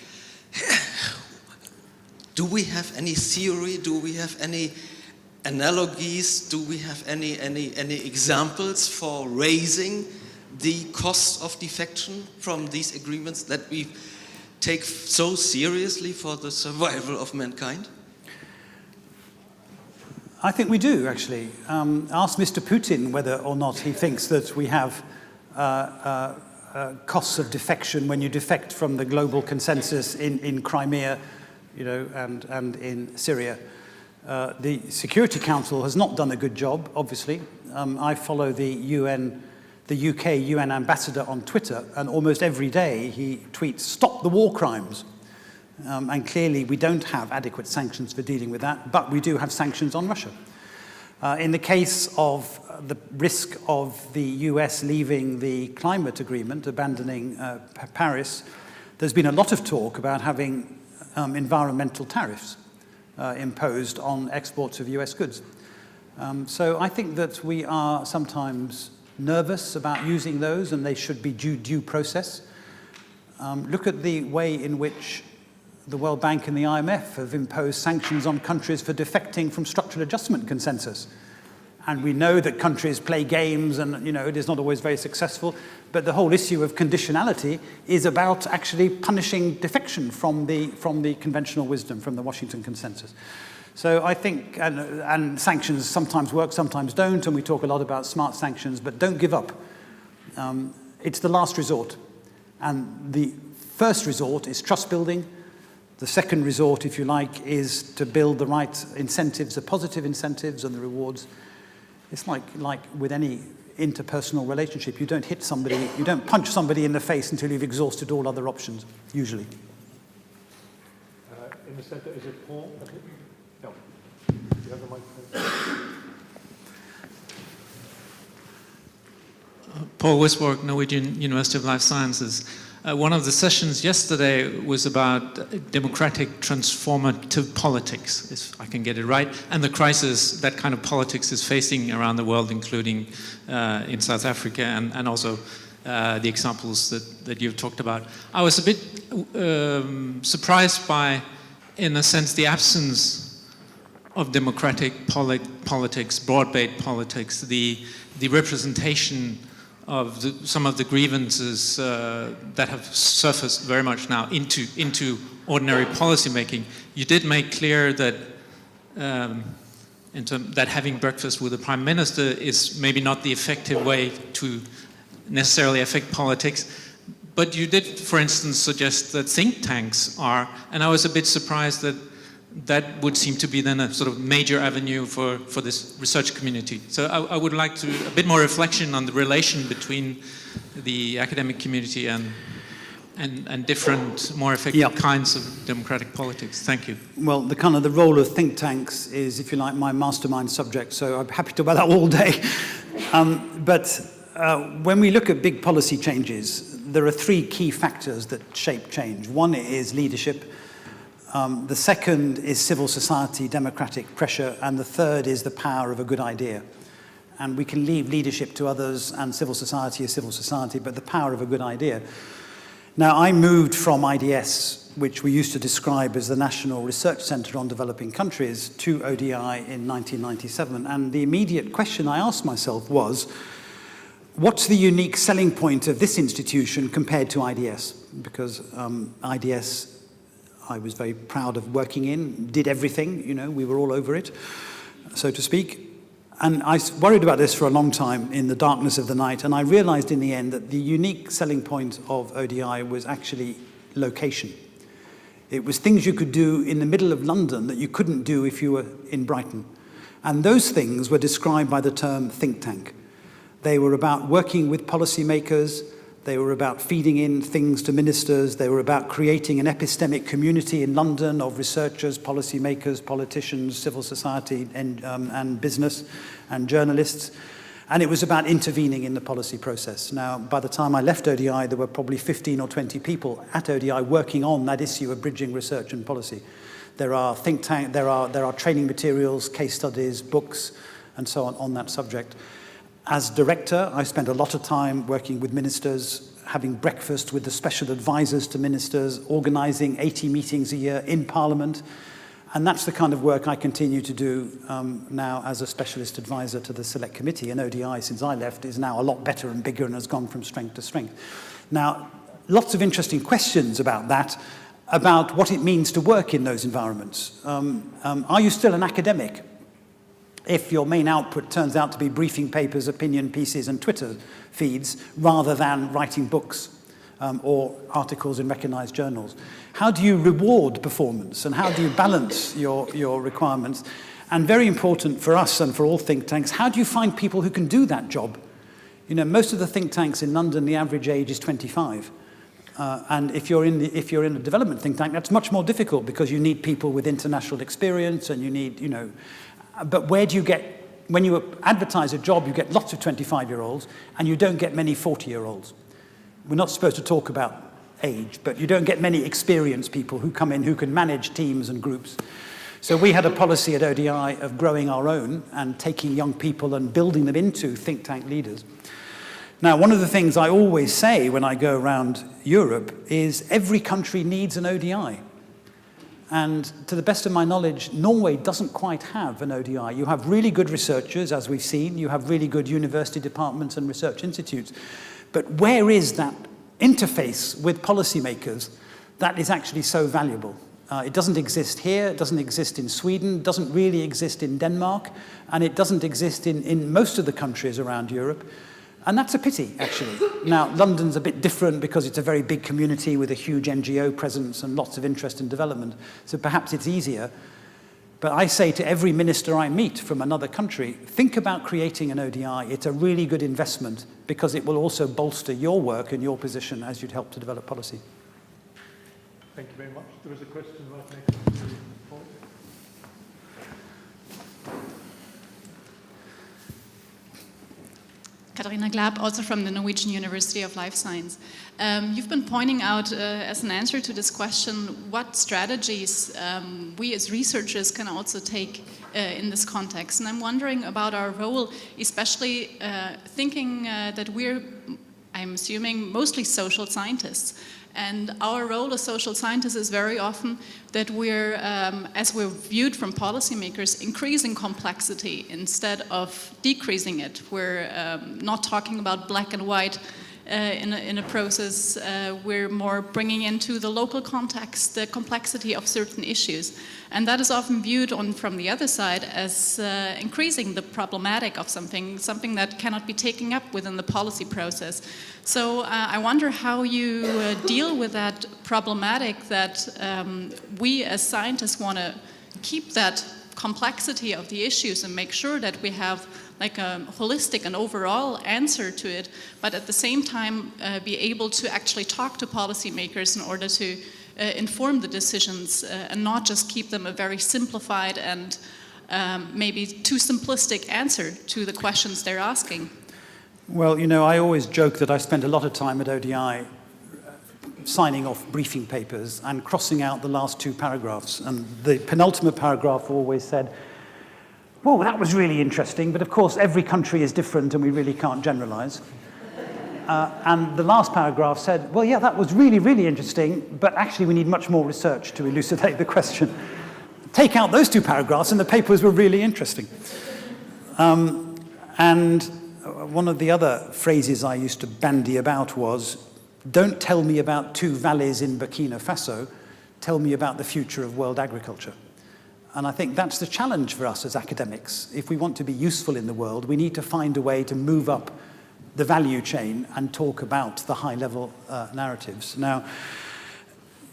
Do we have any theory? Do we have any analogies? Do we have any examples for raising the cost of defection from these agreements that we take so seriously for the survival of mankind? I think we do, actually. Ask Mr. Putin whether or not he thinks that we have costs of defection when you defect from the global consensus in Crimea, you know, and in Syria. The Security Council has not done a good job, obviously. I follow the UK UN ambassador on Twitter, and almost every day he tweets, "Stop the war crimes." And clearly we don't have adequate sanctions for dealing with that, but we do have sanctions on Russia. In the case of the risk of the US leaving the climate agreement, abandoning Paris, there's been a lot of talk about having environmental tariffs imposed on exports of US goods. So I think that we are sometimes nervous about using those, and they should be due process. Look at the way in which the World Bank and the IMF have imposed sanctions on countries for defecting from structural adjustment consensus. And we know that countries play games and, it is not always very successful, but the whole issue of conditionality is about actually punishing defection from the conventional wisdom, from the Washington consensus. So I think, and sanctions sometimes work, sometimes don't, and we talk a lot about smart sanctions, but don't give up. It's the last resort. And the first resort is trust building. The second resort, if you like, is to build the right incentives, the positive incentives and the rewards. It's like with any interpersonal relationship. You don't hit somebody, you don't punch somebody in the face until you've exhausted all other options, usually. In the center, is it Paul? No. You have the microphone. Paul Wisborg, Norwegian University of Life Sciences. One of the sessions yesterday was about democratic transformative politics, if I can get it right, and the crisis that kind of politics is facing around the world, including in South Africa and also the examples that you've talked about. I was a bit surprised by, in a sense, the absence of democratic politics, broad-based politics, the representation of some of the grievances that have surfaced very much now into ordinary policy making. You did make clear that that having breakfast with the Prime Minister is maybe not the effective way to necessarily affect politics, but you did, for instance, suggest that think tanks are, and I was a bit surprised that that would seem to be then a sort of major avenue for this research community. So I would like a bit more reflection on the relation between the academic community and different, more effective kinds of democratic politics. Thank you. Well, the role of think tanks is, if you like, my mastermind subject, so I'm happy to talk about that all day. When we look at big policy changes, there are three key factors that shape change. One is leadership. The second is civil society, democratic pressure, and the third is the power of a good idea. And we can leave leadership to others, and civil society is civil society, but the power of a good idea. Now, I moved from IDS, which we used to describe as the National Research Centre on Developing Countries, to ODI in 1997, and the immediate question I asked myself was, what's the unique selling point of this institution compared to IDS? Because IDS, I was very proud of working in, did everything, we were all over it, so to speak. And I worried about this for a long time in the darkness of the night, and I realized in the end that the unique selling point of ODI was actually location. It was things you could do in the middle of London that you couldn't do if you were in Brighton. And those things were described by the term think tank. They were about working with policymakers. They were about feeding in things to ministers. They were about creating an epistemic community in London of researchers, policymakers, politicians, civil society, and business, and journalists. And it was about intervening in the policy process. Now, by the time I left ODI, there were probably 15 or 20 people at ODI working on that issue of bridging research and policy. There are there are training materials, case studies, books, and so on that subject. As director, I spent a lot of time working with ministers, having breakfast with the special advisors to ministers, organizing 80 meetings a year in Parliament. And that's the kind of work I continue to do now as a specialist advisor to the Select Committee. And ODI, since I left, is now a lot better and bigger and has gone from strength to strength. Now, lots of interesting questions about that, about what it means to work in those environments. Are you still an academic? If your main output turns out to be briefing papers, opinion pieces, and Twitter feeds, rather than writing books or articles in recognized journals. How do you reward performance, and how do you balance your requirements? And very important for us and for all think tanks, how do you find people who can do that job? Most of the think tanks in London, the average age is 25. And if you're in a development think tank, that's much more difficult because you need people with international experience, and you need, but where do you get, when you advertise a job, you get lots of 25-year-olds, and you don't get many 40-year-olds. We're not supposed to talk about age, but you don't get many experienced people who come in who can manage teams and groups. So we had a policy at ODI of growing our own and taking young people and building them into think tank leaders. Now, one of the things I always say when I go around Europe is every country needs an ODI. And to the best of my knowledge, Norway doesn't quite have an ODI. You have really good researchers, as we've seen. You have really good university departments and research institutes. But where is that interface with policymakers that is actually so valuable? It doesn't exist here, it doesn't exist in Sweden, it doesn't really exist in Denmark, and it doesn't exist in most of the countries around Europe. And that's a pity, actually. Now, London's a bit different because it's a very big community with a huge NGO presence and lots of interest in development, so perhaps it's easier. But I say to every minister I meet from another country, think about creating an ODI. It's a really good investment because it will also bolster your work and your position as you'd help to develop policy. Thank you very much. There is a question right next to the point. Katharina Glab, also from the Norwegian University of Life Science. You've been pointing out as an answer to this question what strategies we as researchers can also take in this context. And I'm wondering about our role, especially thinking that we're, I'm assuming, mostly social scientists. And our role as social scientists is very often that we're, as we're viewed from policymakers, increasing complexity instead of decreasing it. We're not talking about black and white in a process. We're more bringing into the local context the complexity of certain issues. And that is often viewed from the other side as increasing the problematic of something that cannot be taken up within the policy process. So I wonder how you deal with that problematic that we as scientists want to keep that complexity of the issues and make sure that we have like a holistic and overall answer to it, but at the same time be able to actually talk to policymakers in order to inform the decisions and not just keep them a very simplified and maybe too simplistic answer to the questions they're asking. Well, you know, I always joke that I spent a lot of time at ODI signing off briefing papers and crossing out the last two paragraphs. And the penultimate paragraph always said, well, that was really interesting, but of course every country is different and we really can't generalize. And the last paragraph said, well, yeah, that was really, really interesting, but actually we need much more research to elucidate the question. Take out those two paragraphs and the papers were really interesting. And one of the other phrases I used to bandy about was, don't tell me about two valleys in Burkina Faso, tell me about the future of world agriculture. And I think that's the challenge for us as academics. If we want to be useful in the world, we need to find a way to move up the value chain and talk about the high-level narratives. Now,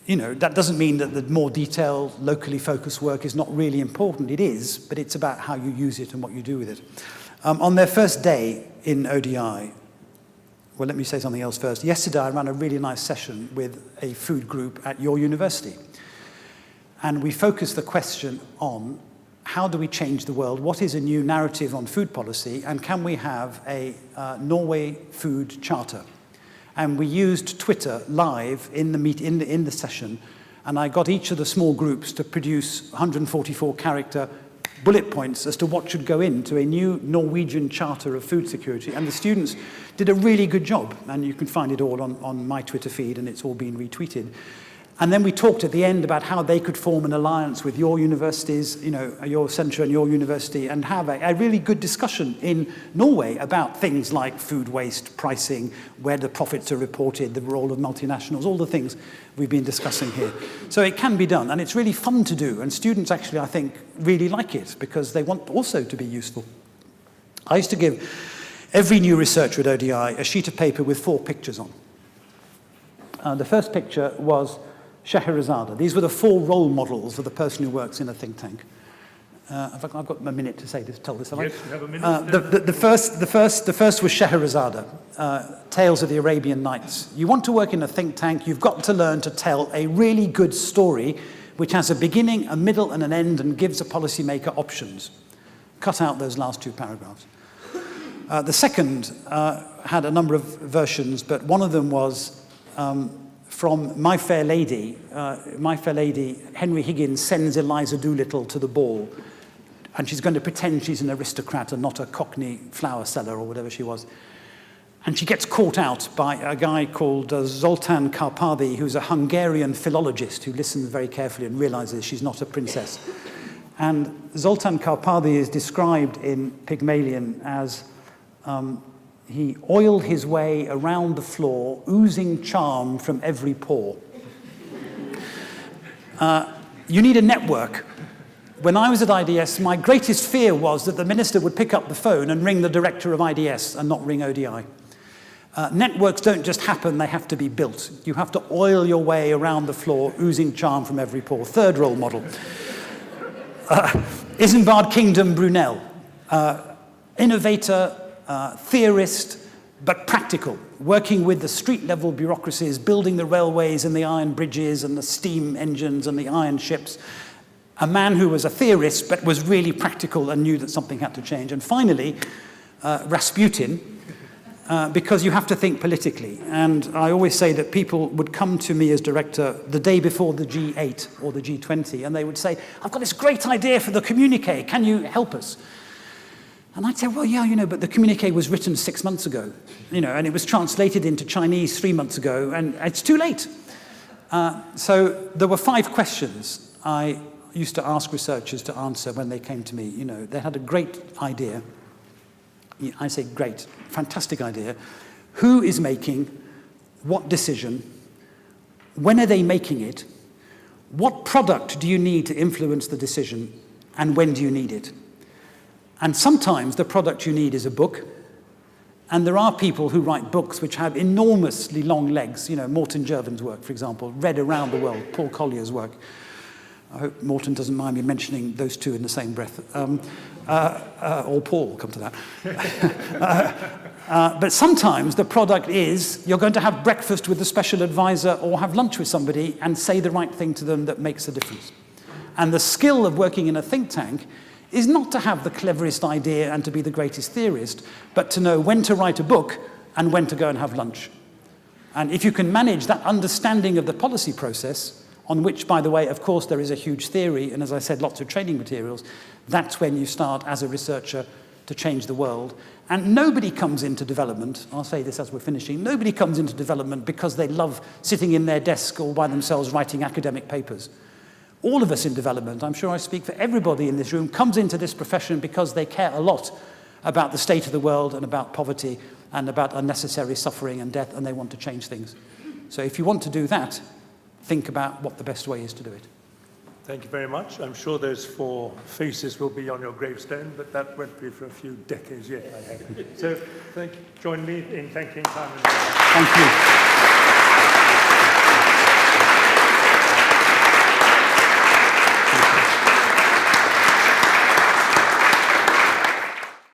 you know, that doesn't mean that the more detailed, locally focused work is not really important. It is, but it's about how you use it and what you do with it. On their first day in ODI, well, let me say something else first. Yesterday, I ran a really nice session with a food group at your university. And we focused the question on how do we change the world? What is a new narrative on food policy? And can we have a Norway food charter? And we used Twitter live in the session. And I got each of the small groups to produce 144-character bullet points as to what should go into a new Norwegian Charter of Food Security. And the students did a really good job. And you can find it all on my Twitter feed, and it's all been retweeted. And then we talked at the end about how they could form an alliance with your universities, you know, your centre and your university, and have a really good discussion in Norway about things like food waste, pricing, where the profits are reported, the role of multinationals, all the things we've been discussing here. So it can be done, and it's really fun to do, and students actually, I think, really like it because they want also to be useful. I used to give every new researcher at ODI a sheet of paper with 4 pictures on. The first picture was Scheherazade. These were the 4 role models of the person who works in a think tank. I've got a minute to tell this. Yes, you have a minute. The first was Scheherazade, Tales of the Arabian Nights. You want to work in a think tank, you've got to learn to tell a really good story which has a beginning, a middle, and an end, and gives a policymaker options. Cut out those last 2 paragraphs. The second had a number of versions, but one of them was from My Fair Lady, Henry Higgins sends Eliza Doolittle to the ball, and she's going to pretend she's an aristocrat and not a Cockney flower seller or whatever she was. And she gets caught out by a guy called Zoltán Karpády, who's a Hungarian philologist who listens very carefully and realizes she's not a princess. And Zoltán Karpády is described in Pygmalion as he oiled his way around the floor, oozing charm from every pore. You need a network. When I was at IDS, my greatest fear was that the minister would pick up the phone and ring the director of IDS and not ring ODI. Networks don't just happen, they have to be built. You have to oil your way around the floor, oozing charm from every pore. Third role model. Isambard Kingdom Brunel. Innovator, theorist, but practical, working with the street-level bureaucracies, building the railways and the iron bridges and the steam engines and the iron ships. A man who was a theorist, but was really practical and knew that something had to change. And finally, Rasputin, because you have to think politically. And I always say that people would come to me as director the day before the G8 or the G20, and they would say, I've got this great idea for the communique, can you help us? And I'd say, well, yeah, but the communique was written 6 months ago, and it was translated into Chinese 3 months ago, and it's too late. So there were 5 questions I used to ask researchers to answer when they came to me. They had a great idea. I say great, fantastic idea. Who is making what decision? When are they making it? What product do you need to influence the decision? And when do you need it? And sometimes the product you need is a book. And there are people who write books which have enormously long legs. Morton Jervin's work, for example, read around the world, Paul Collier's work. I hope Morton doesn't mind me mentioning those two in the same breath. Or Paul, we'll come to that. But sometimes the product is you're going to have breakfast with a special advisor or have lunch with somebody and say the right thing to them that makes a difference. And the skill of working in a think tank is not to have the cleverest idea and to be the greatest theorist, but to know when to write a book and when to go and have lunch. And if you can manage that understanding of the policy process, on which, by the way, of course, there is a huge theory, and as I said, lots of training materials, that's when you start as a researcher to change the world. And nobody comes into development, I'll say this as we're finishing, nobody comes into development because they love sitting in their desk all by themselves writing academic papers. All of us in development, I'm sure I speak for everybody in this room, comes into this profession because they care a lot about the state of the world and about poverty and about unnecessary suffering and death, and they want to change things. So if you want to do that, think about what the best way is to do it. Thank you very much. I'm sure those 4 faces will be on your gravestone, but that won't be for a few decades yet, I hope. So join me in thanking Simon. Thank you.